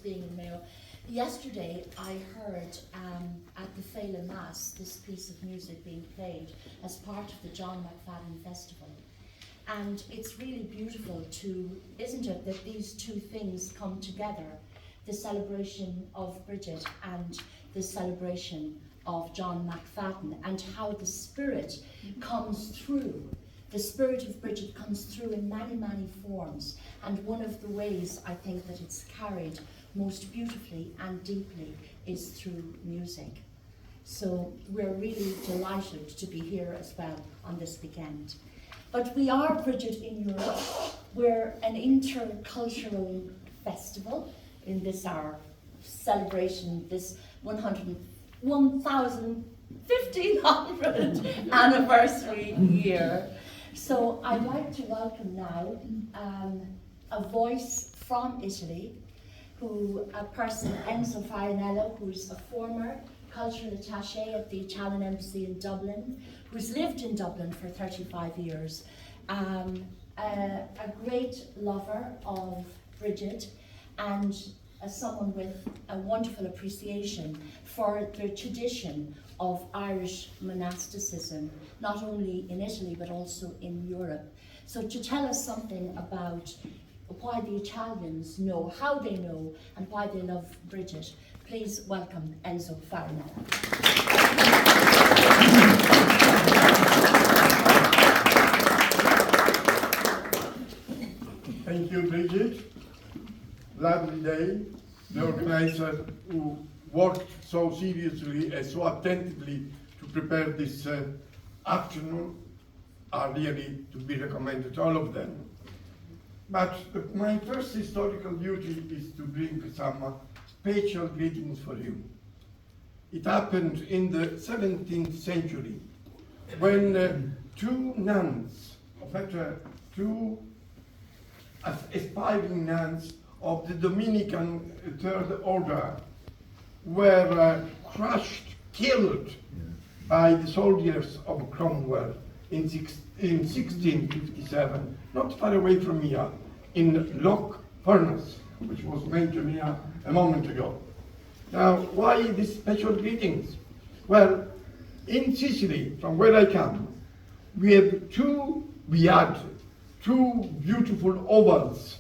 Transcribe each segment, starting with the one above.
being in Mayo. Yesterday I heard at the Fela Mass this piece of music being played as part of the John McFadden Festival. And it's really beautiful isn't it, that these two things come together, the celebration of Bridget and the celebration of John McFadden, and how the spirit comes through. The spirit of Bridget comes through in many, many forms, and one of the ways I think that it's carried most beautifully and deeply is through music. So we're really delighted to be here as well on this weekend. But we are Bridget in Europe. We're an intercultural festival in this our celebration, this 1500 anniversary year. So I'd like to welcome now a voice from Italy, a person, Enzio Farinelli, who's a former cultural attache at the Italian Embassy in Dublin, who's lived in Dublin for 35 years, a great lover of Brigit, and someone with a wonderful appreciation for the tradition of Irish monasticism, not only in Italy but also in Europe. So to tell us something about why the Italians know, how they know, and why they love Bridget, please welcome Enzo Farinella. Thank you, Brigit. Lovely day. The organizers who worked so seriously and so attentively to prepare this afternoon are really to be recommended, all of them. But my first historical duty is to bring some special greetings for you. It happened in the 17th century when two nuns, in fact, two aspiring nuns of the Dominican Third Order were crushed, killed by the soldiers of Cromwell in 1657, not far away from here, in Loch Furnace, which was mentioned here a moment ago. Now, why these special greetings? Well, in Sicily, from where I come, we had two beautiful ovals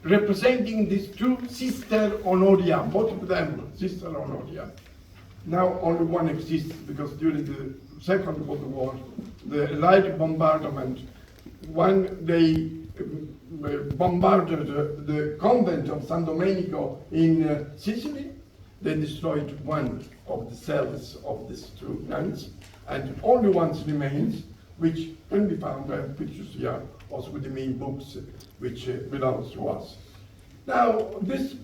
representing these two Sister Honoria, both of them Sister Honoria. Now only one exists because during the Second World War, the Allied bombardment, when they bombarded the convent of San Domenico in Sicily, they destroyed one of the cells of these two nuns, and only one remains, which can be found by pictures here, also with the main books which belongs to us. Now, these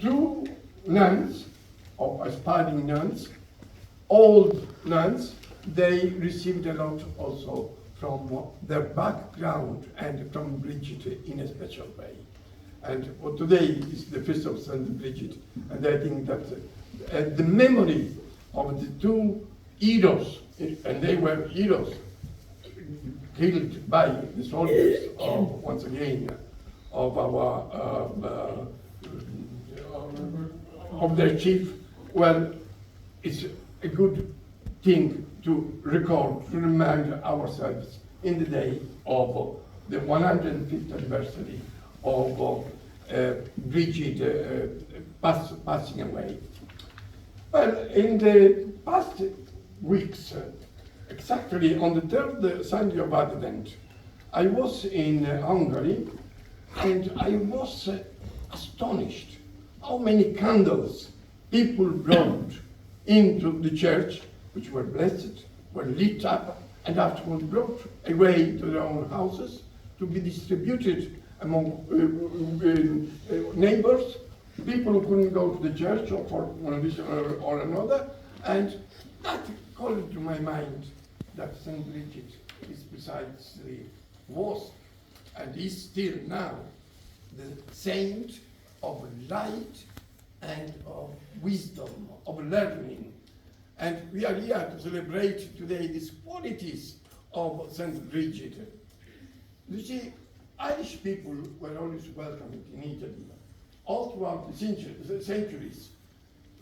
two nuns, or aspiring nuns, old nuns, they received a lot also from their background and from Brigit in a special way. And today is the feast of Saint Brigid, and I think that the memory of the two heroes, and they were heroes, killed by the soldiers of, once again, of our of their chief. Well, it's a good thing to record, to remind ourselves in the day of the 105th anniversary of Brigit passing away. Well, in the past weeks, exactly on the third Sunday of Advent, I was in Hungary, and I was astonished how many candles people brought into the church, which were blessed, were lit up, and afterwards brought away to their own houses to be distributed among neighbors, people who couldn't go to the church or for one reason or another. And that called to my mind that Saint Brigid is precisely was and is still now the saint of light and of wisdom, of learning. And we are here to celebrate today these qualities of Saint Brigid. You see, Irish people were always welcomed in Italy. all throughout the centuries.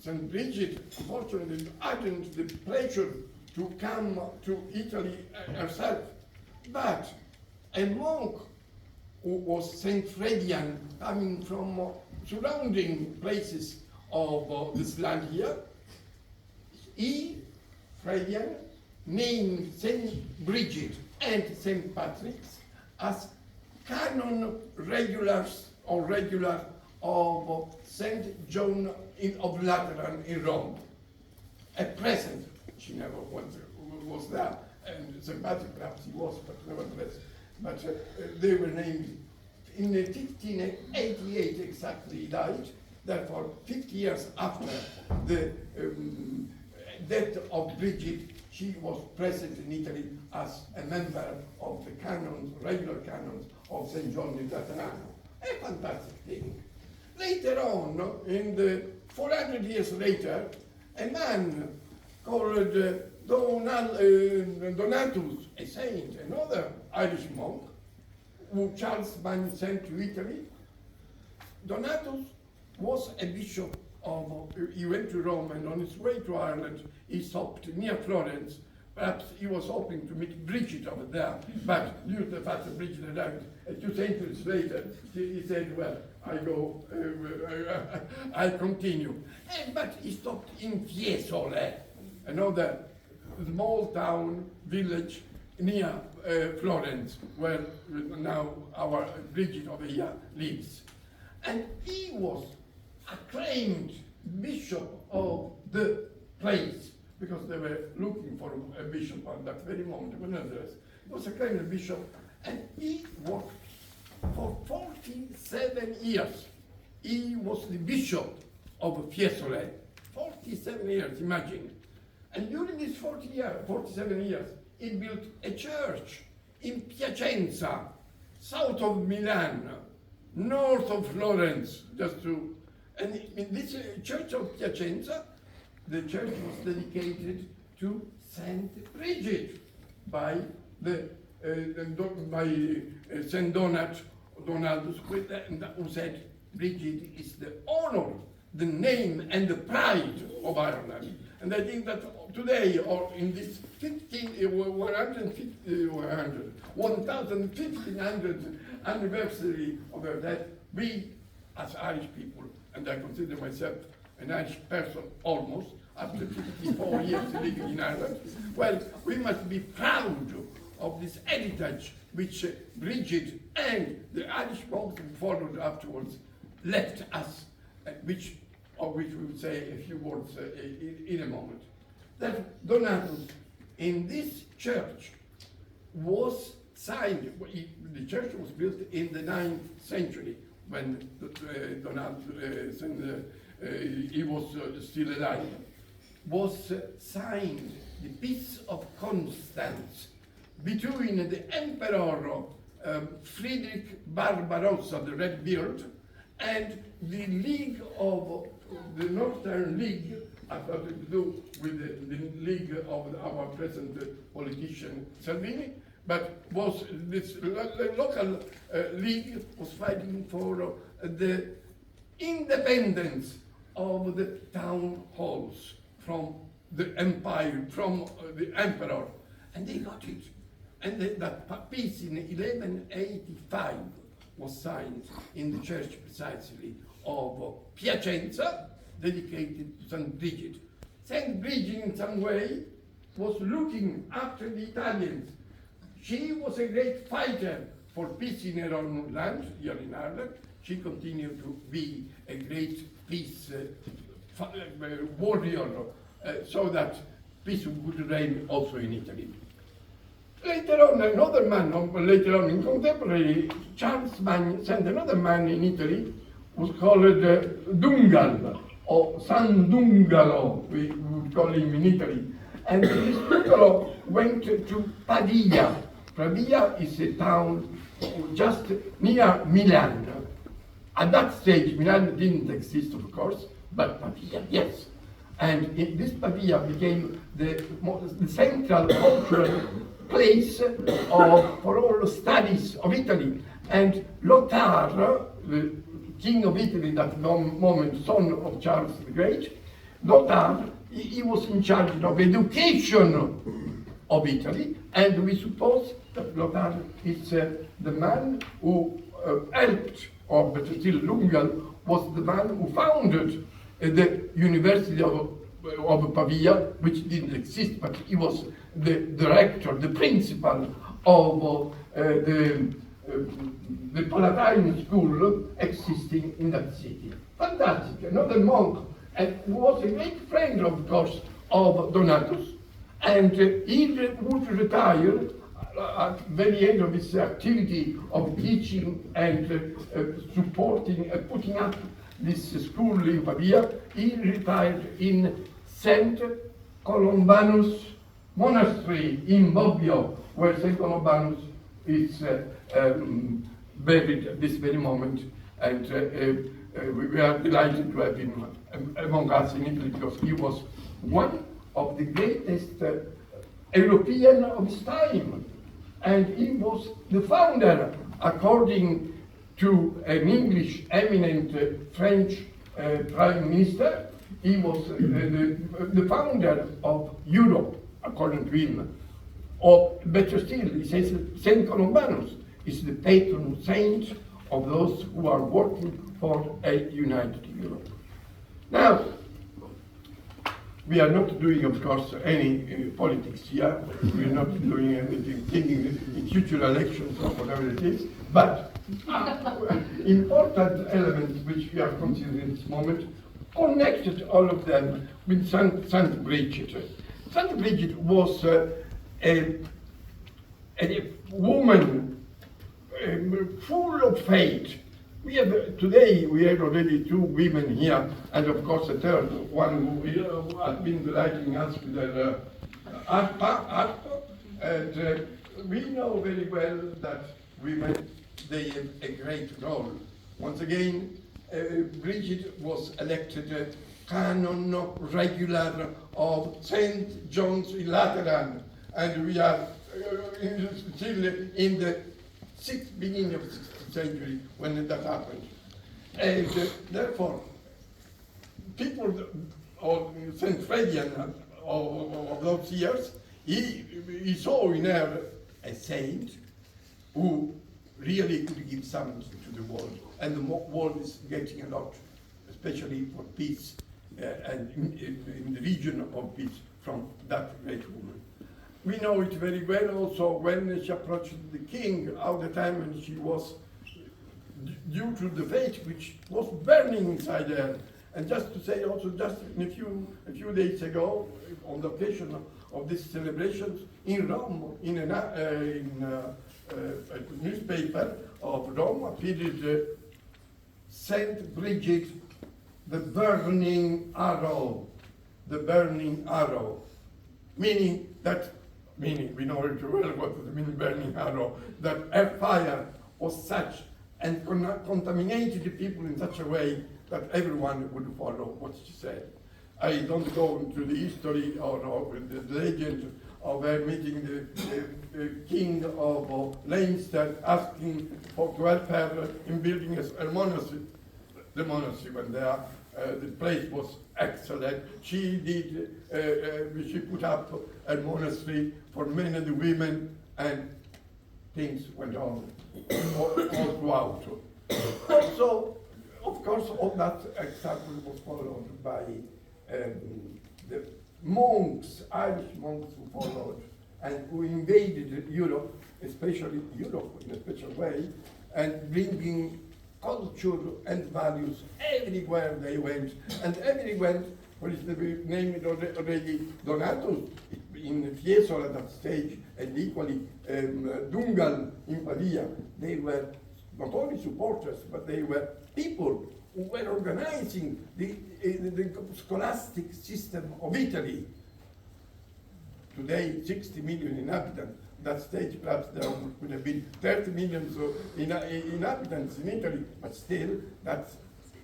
Saint Brigid, unfortunately, hadn't the pleasure to come to Italy herself, but a monk who was Saint Fredian, coming from surrounding places of this land here, he, Fredian, named Saint Brigid and Saint Patrick's as canon regulars or regular of Saint John of Lateran in Rome. At present, she never was there, and Saint Patrick perhaps he was, but nevertheless. But they were named in 1588 exactly he died, therefore 50 years after the death of Brigit, she was present in Italy as a member of the canons, regular canons of St. John di Laterano. A fantastic thing. Later on, in the 400 years later, a man called Donatus, a saint, another Irish monk, who Charles Mann sent to Italy. Donatus was a bishop of, he went to Rome, and on his way to Ireland, he stopped near Florence. Perhaps he was hoping to meet Brigit over there, but due to the fact that Brigit arrived 2 centuries later, he said, well, I go, I continue. But he stopped in Fiesole, another small town, village near Florence, where now our Brigit over here lives. And he was acclaimed bishop of the place, because they were looking for a bishop at that very moment. He was acclaimed bishop, and he worked for 47 years. He was the bishop of Fiesole. 47 years, imagine. And during these 47 years, he built a church in Piacenza, south of Milan, north of Florence, and in this church of Piacenza, the church was dedicated to Saint Brigid by Saint Donaldus, who said Brigid is the honor, the name, and the pride of Ireland. And I think that today, or in this 1500 anniversary of her death, we as Irish people, and I consider myself an Irish person almost, after 54 years living in Ireland, well, we must be proud of this heritage which Brigid and the Irish monks who followed afterwards left us, of which we will say a few words in a moment. That Donatus in this church was signed, the church was built in the 9th century when Donatus, he was still alive, was signed the Peace of Constance between the Emperor Friedrich Barbarossa, the Red Beard, and the League of the Northern League, has nothing to do with the League of our present politician Salvini, but was this local league was fighting for the independence of the town halls from the empire, from the emperor, and they got it. And that peace in 1185 was signed in the church precisely of Piacenza, dedicated to Saint Brigid. Saint Brigid in some way was looking after the Italians. She was a great fighter for peace in her own land, here in Ireland. She continued to be a great peace warrior, so that peace would reign also in Italy. Later on, another man, later on in contemporary, Charles Mann sent another man in Italy, who was called Dungal, or San Dungalo, we would call him in Italy. And this Dungalo went to Pavia. Pavia is a town just near Milan. At that stage, Milan didn't exist, of course, but Pavia, yes. And this Pavia became the central cultural place for all studies of Italy. And Lothar, the king of Italy, that moment, son of Charles the Great, Lothar, he was in charge of education of Italy, and we suppose that Lothar is the man who helped, or but still Lungal was the man who founded the University of Pavia, which didn't exist, but he was the director, the principal of the Palatine school existing in that city. Fantastic, another monk, and who was a great friend, of course, of Donatus, and he would retire at the very end of his activity of teaching and supporting, putting up this school in Pavia. He retired in Saint Columbanus Monastery in Bobbio, where Saint Columbanus is buried at this very moment, and we are delighted to have him among us in Italy, because he was one of the greatest European of his time, and he was the founder, according to an English eminent French prime minister. He was the founder of Europe, according to him. Or better still, he says Saint Columbanus is the patron saint of those who are working for a united Europe. Now, we are not doing, of course, any politics here. We are not doing anything, thinking in future elections or whatever it is. But important elements which we are considering at this moment connected all of them with Saint Brigid. Saint Brigid was a woman full of faith. Today we have already 2 women here, and of course a third one who has been delighting us with their art. And we know very well that women, they have a great role. Once again, Brigid was elected canon regular of St. John's in Lateran, and we are still in the beginning of the 16th century when that happened. And therefore, people of St. Fredian of those years, he saw in her a saint who really could give something to the world. And the world is getting a lot, especially for peace and in the region of peace, from that great woman. We know it very well also when she approached the king, all the time when she was, due to the faith which was burning inside her. And just to say also, just a few days ago, on the occasion of these celebrations in Rome, in a newspaper of Rome appeared Saint Brigid, the burning arrow, meaning we know very well what the meaning burning arrow, that her fire was such and contaminated the people in such a way that everyone would follow what she said. I don't go into the history or the legend of her meeting the king of Leinster, asking to help her in building a monastery. The monastery, when there, the place was excellent. She put up a monastery for men and women, and things went on all throughout. Also, of course, all that example was followed by the monks, Irish monks who followed and who invaded Europe, especially Europe in a special way, and bringing culture and values everywhere they went. And everywhere, for instance, we named already Donatus in Fiesole at that stage, and equally Dungal in Pavia. They were not only supporters, but they were people who were organizing the scholastic system of Italy. Today, 60 million inhabitants. That stage, perhaps there would have been 30 million inhabitants in Italy, but still,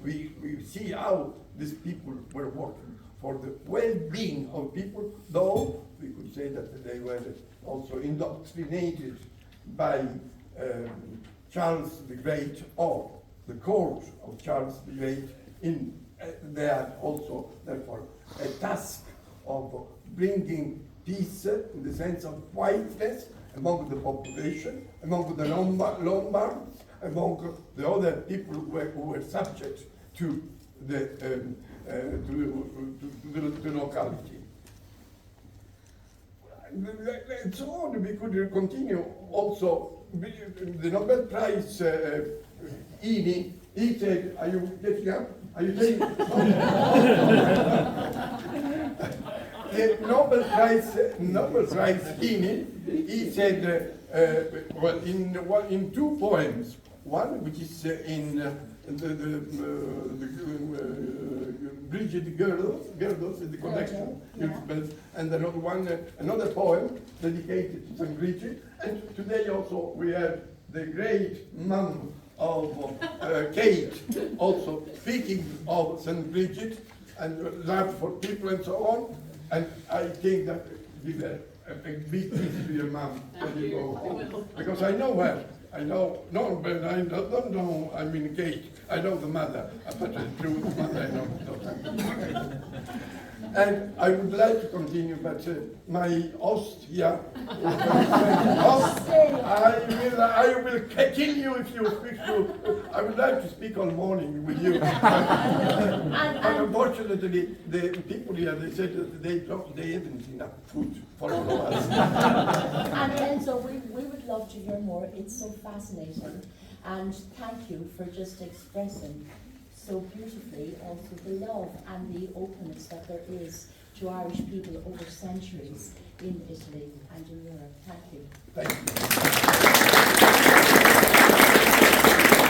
we see how these people were working for the well-being of people, though we could say that they were also indoctrinated by Charles the Great, or the court of Charles the Great, they had also, therefore, a task of bringing peace in the sense of quietness among the population, among the Lombards, among the other people who were subject to the locality. And so on, we could continue also. The Nobel Prize, Ini, he said, are you getting up? Are you taking The Nobel Prize, Ini, he said, well, in two poems, one which is in the Bridget Girdles in the collection, and another poem dedicated to Saint Brigid. And today also we have the great mum of Kate also speaking of Saint Brigid and love for people and so on. And I think that give a big kiss to your mum when you go home, because I know her. I know, no, but I don't know, I mean Kate, I know the mother, but the true mother I know not. And I would like to continue, but my host here, I will kill you if you speak to, I would like to speak all morning with you. But unfortunately, the people here, they said that they haven't enough food for all of us. And Enzo, we would love to hear more. It's so fascinating. And thank you for just expressing so beautifully also the love and the openness that there is to Irish people over centuries in Italy and in Europe. Thank you. Thank you.